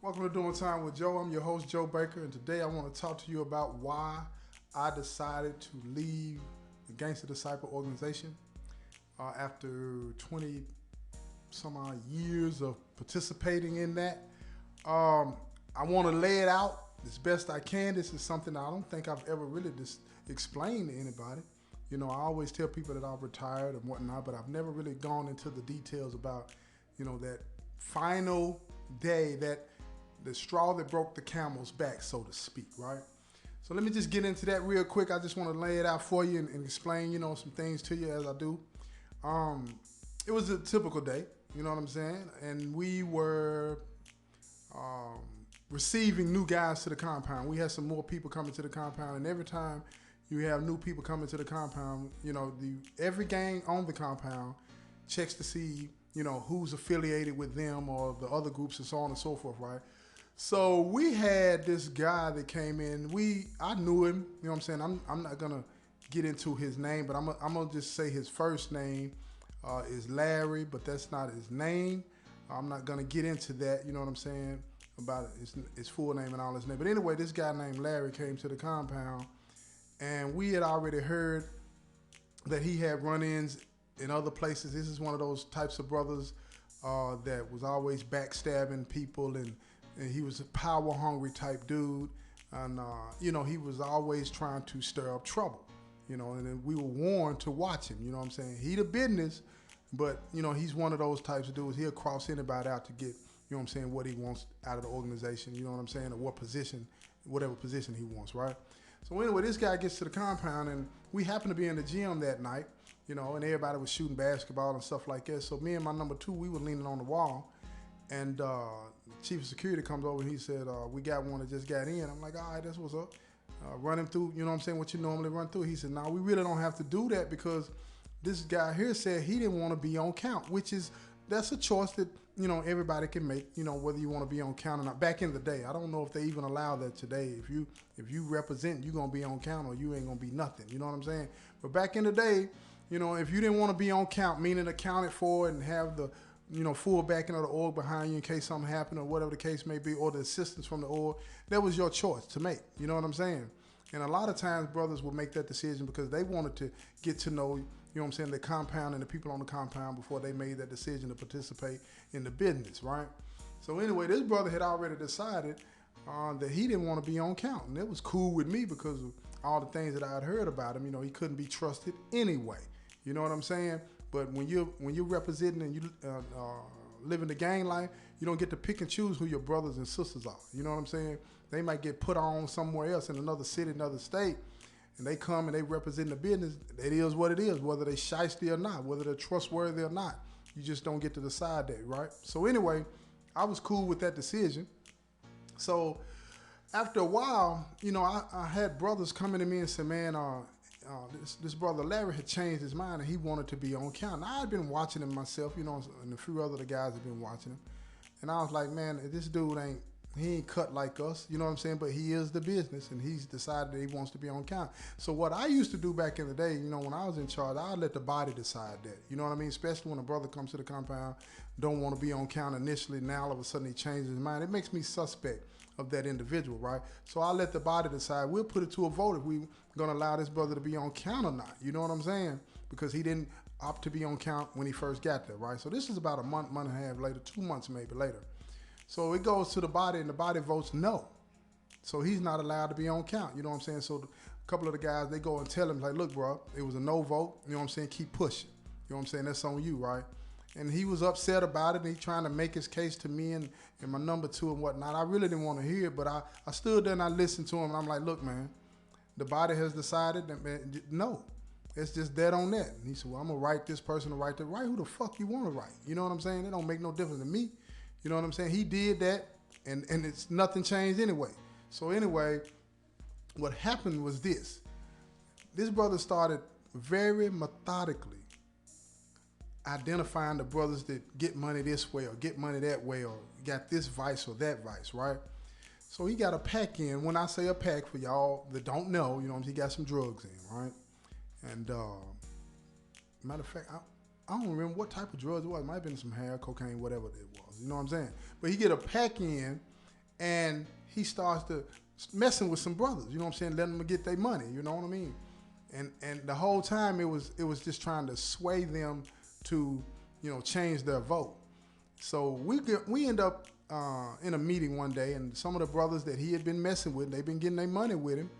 Welcome to Doing Time with Joe. I'm your host, Joe Baker, and today I want to talk to you about why I decided to leave the Gangster Disciple organization after 20 some odd years of participating in that. I want to lay it out as best I can. This is something I don't think I've ever really just explained to anybody. You know, I always tell people that I've retired and whatnot, but I've never really gone into the details about, that final day, that the straw that broke the camel's back, so to speak, right? So let me just get into that real quick. I just want to lay it out for you and explain, some things to you as I do. It was a typical day, you know what I'm saying? And we were receiving new guys to the compound. We had some more people coming to the compound, and every time you have new people coming to the compound, every gang on the compound checks to see, who's affiliated with them or the other groups and so on and so forth, right? So we had this guy that came in. I knew him, you know what I'm saying? I'm not gonna get into his name, but I'm gonna just say his first name is Larry, but that's not his name. I'm not gonna get into that, you know what I'm saying, about his full name and all his name. But anyway, this guy named Larry came to the compound, and we had already heard that he had run-ins in other places. This is one of those types of brothers that was always backstabbing people, and he was a power-hungry type dude, and he was always trying to stir up trouble, and then we were warned to watch him. You know what I'm saying? He the business, but he's one of those types of dudes. He'll cross anybody out to get, what he wants out of the organization. You know what I'm saying? Or what position, whatever position he wants, right? So anyway, this guy gets to the compound, and we happened to be in the gym that night, and everybody was shooting basketball and stuff like that. So me and my number two, we were leaning on the wall, and chief of security comes over and he said, we got one that just got in. I'm like, all right, that's what's up. Run him through, what you normally run through. He said, no, we really don't have to do that because this guy here said he didn't want to be on count, that's a choice that, everybody can make, whether you want to be on count or not. Back in the day, I don't know if they even allow that today. If you represent, you're going to be on count or you ain't going to be nothing. You know what I'm saying? But back in the day, if you didn't want to be on count, meaning accounted for and have the full backing of the org behind you in case something happened or whatever the case may be, or the assistance from the org, that was your choice to make. You know what I'm saying? And a lot of times brothers will make that decision because they wanted to get to know, the compound and the people on the compound before they made that decision to participate in the business, right? So anyway, this brother had already decided that he didn't want to be on count. And it was cool with me because of all the things that I had heard about him. He couldn't be trusted anyway. You know what I'm saying? But when you're representing and you living the gang life, you don't get to pick and choose who your brothers and sisters are. You know what I'm saying? They might get put on somewhere else in another city, another state, and they come and they represent the business. It is what it is, whether they shiesty or not, whether they're trustworthy or not. You just don't get to decide that, right? So anyway, I was cool with that decision. So after a while, I had brothers coming to me and say, man, this brother Larry had changed his mind and he wanted to be on count. And I had been watching him myself, and a few other guys had been watching him. And I was like, man, this dude he ain't cut like us, you know what I'm saying? But he is the business, and he's decided that he wants to be on count. So what I used to do back in the day, when I was in charge, I'd let the body decide that. You know what I mean? Especially when a brother comes to the compound, don't want to be on count initially, now all of a sudden he changes his mind. It makes me suspect of that individual, right? So I'll let the body decide. We'll put it to a vote if we're going to allow this brother to be on count or not. You know what I'm saying? Because he didn't opt to be on count when he first got there, right? So this is about a month and a half later, 2 months maybe later. So it goes to the body, and the body votes no. So he's not allowed to be on count. You know what I'm saying? So a couple of the guys, they go and tell him, like, look, bro, it was a no vote. You know what I'm saying? Keep pushing. You know what I'm saying? That's on you, right? And he was upset about it, and he trying to make his case to me and my number two and whatnot. I really didn't want to hear it, but I stood there and I listened to him, and I'm like, look, man, the body has decided that, man, no. It's just dead on that. And he said, well, I'm going to write this person to write that. Write who the fuck you want to write. You know what I'm saying? It don't make no difference to me. You know what I'm saying? He did that, and it's nothing changed anyway. So anyway, what happened was this. This brother started very methodically identifying the brothers that get money this way or get money that way or got this vice or that vice, right? So he got a pack in. When I say a pack, for y'all that don't know, he got some drugs in, right? And matter of fact, I don't remember what type of drugs it was. It might have been some hair, cocaine, whatever it was. You know what I'm saying? But he get a pack in, And he starts to messing with some brothers, you know what I'm saying, letting them get their money, you know what I mean? And the whole time it was just trying to sway them to, change their vote. So we end up in a meeting one day, and some of the brothers that he had been messing with, they've been getting their money with him.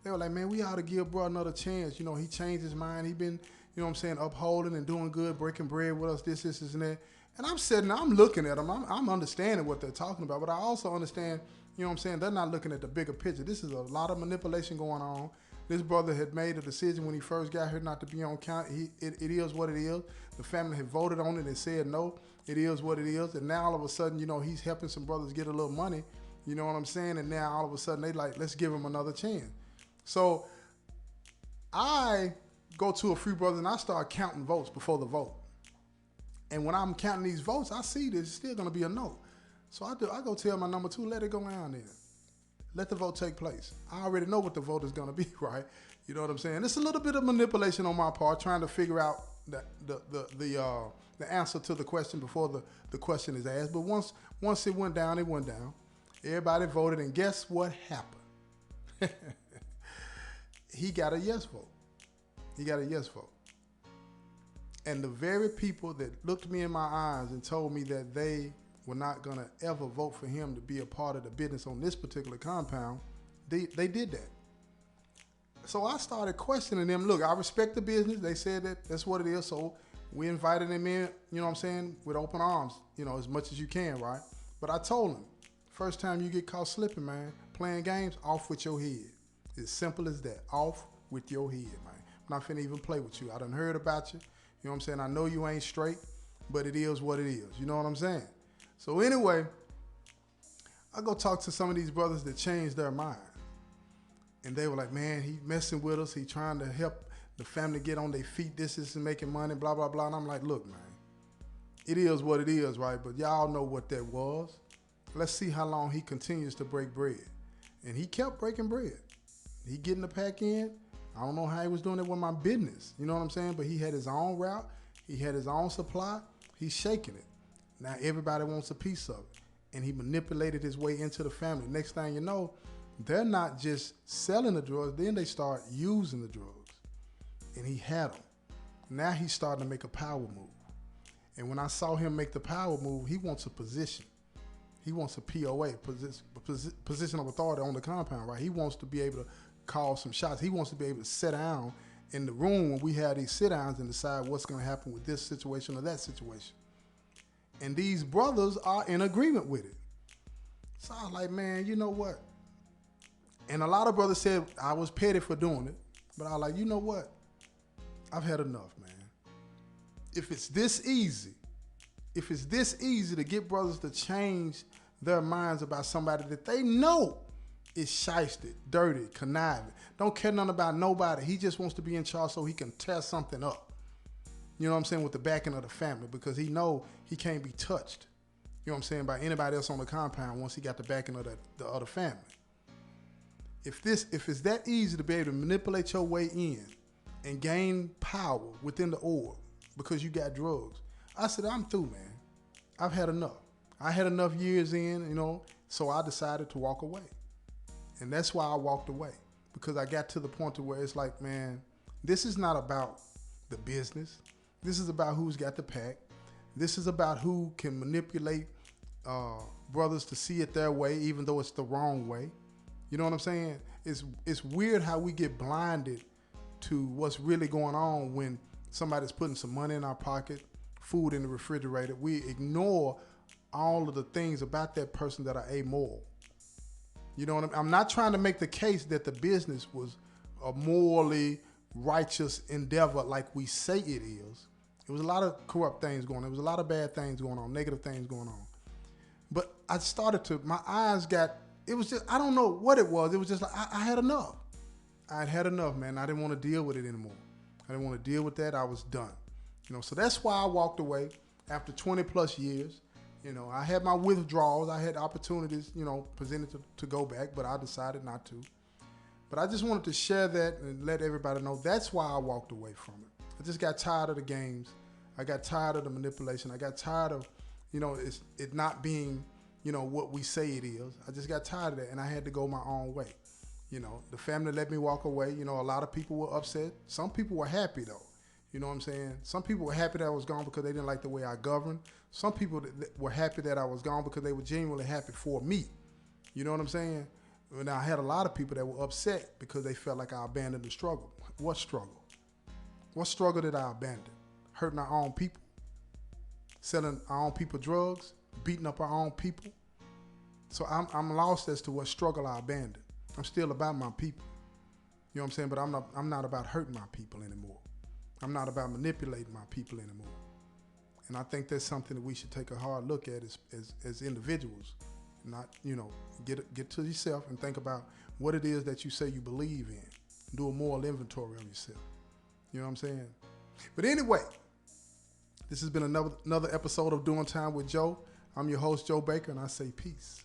They were like, man, we ought to give bro another chance. He changed his mind. He been, upholding and doing good, breaking bread with us, this, and that. And I'm sitting, I'm looking at them. I'm understanding what they're talking about, but I also understand, they're not looking at the bigger picture. This is a lot of manipulation going on. This brother had made a decision when he first got here not to be on count. It is what it is. The family had voted on it and said no. It is what it is. And now all of a sudden, he's helping some brothers get a little money. You know what I'm saying? And now all of a sudden they like, let's give him another chance. So I go to a few brothers and I start counting votes before the vote. And when I'm counting these votes, I see there's still going to be a no. So I go tell my number 2, let it go down there. Let the vote take place. I already know what the vote is going to be, right? You know what I'm saying? It's a little bit of manipulation on my part, trying to figure out the answer to the question before the question is asked. But once it went down, it went down. Everybody voted, and guess what happened? He got a yes vote. He got a yes vote. And the very people that looked me in my eyes and told me that they were not going to ever vote for him to be a part of the business on this particular compound, they did that. So I started questioning them. Look, I respect the business. They said that's what it is. So we invited them in, with open arms, as much as you can, right? But I told them, first time you get caught slipping, man, playing games, off with your head. As simple as that. Off with your head, man. I'm not finna even play with you. I done heard about you. You know what I'm saying? I know you ain't straight, but it is what it is. You know what I'm saying? So anyway, I go talk to some of these brothers that changed their mind. And they were like, man, he messing with us. He trying to help the family get on their feet. This is making money, blah, blah, blah. And I'm like, look, man, it is what it is, right? But y'all know what that was. Let's see how long he continues to break bread. And he kept breaking bread. He getting the pack in. I don't know how he was doing it with my business. You know what I'm saying? But he had his own route. He had his own supply. He's shaking it. Now everybody wants a piece of it. And he manipulated his way into the family. Next thing you know, they're not just selling the drugs. Then they start using the drugs. And he had them. Now he's starting to make a power move. And when I saw him make the power move, he wants a position. He wants a POA, position of authority on the compound, right? He wants to be able to call some shots. He wants to be able to sit down in the room when we have these sit-downs and decide what's going to happen with this situation or that situation. And these brothers are in agreement with it. So I was like, man, you know what? And a lot of brothers said I was petty for doing it. But I was like, you know what? I've had enough, man. If it's this easy to get brothers to change their minds about somebody that they know is shysted, dirty, conniving, don't care nothing about nobody. He just wants to be in charge so he can tear something up. You know what I'm saying? With the backing of the family, because he know he can't be touched. You know what I'm saying? By anybody else on the compound once he got the backing of the other family. If it's that easy to be able to manipulate your way in and gain power within the org because you got drugs, I said, I'm through, man. I've had enough. I had enough years in, so I decided to walk away. And that's why I walked away, because I got to the point to where it's like, man, this is not about the business. This is about who's got the pack. This is about who can manipulate brothers to see it their way, even though it's the wrong way. You know what I'm saying? It's weird how we get blinded to what's really going on when somebody's putting some money in our pocket, food in the refrigerator. We ignore all of the things about that person that are amoral. You know what I mean? I'm not trying to make the case that the business was a morally righteous endeavor like we say it is. There was a lot of corrupt things going on. There was a lot of bad things going on, negative things going on. But I started to, my eyes got, it was just, I don't know what it was. It was just like, I had enough. I had enough, man. I didn't want to deal with it anymore. I didn't want to deal with that. I was done. So that's why I walked away after 20 plus years. I had my withdrawals. I had opportunities, presented to go back, but I decided not to. But I just wanted to share that and let everybody know that's why I walked away from it. I just got tired of the games. I got tired of the manipulation. I got tired of, it not being, what we say it is. I just got tired of that, and I had to go my own way. The family let me walk away. A lot of people were upset. Some people were happy though. You know what I'm saying? Some people were happy that I was gone because they didn't like the way I governed. Some people were happy that I was gone because they were genuinely happy for me. You know what I'm saying? Now, I had a lot of people that were upset because they felt like I abandoned the struggle. What struggle? What struggle did I abandon? Hurting our own people? Selling our own people drugs? Beating up our own people? So I'm lost as to what struggle I abandoned. I'm still about my people. You know what I'm saying? But I'm not about hurting my people anymore. I'm not about manipulating my people anymore. And I think that's something that we should take a hard look at as individuals. Not, get to yourself and think about what it is that you say you believe in. Do a moral inventory on yourself. You know what I'm saying? But anyway, this has been another episode of Doing Time with Joe. I'm your host, Joe Baker, and I say peace.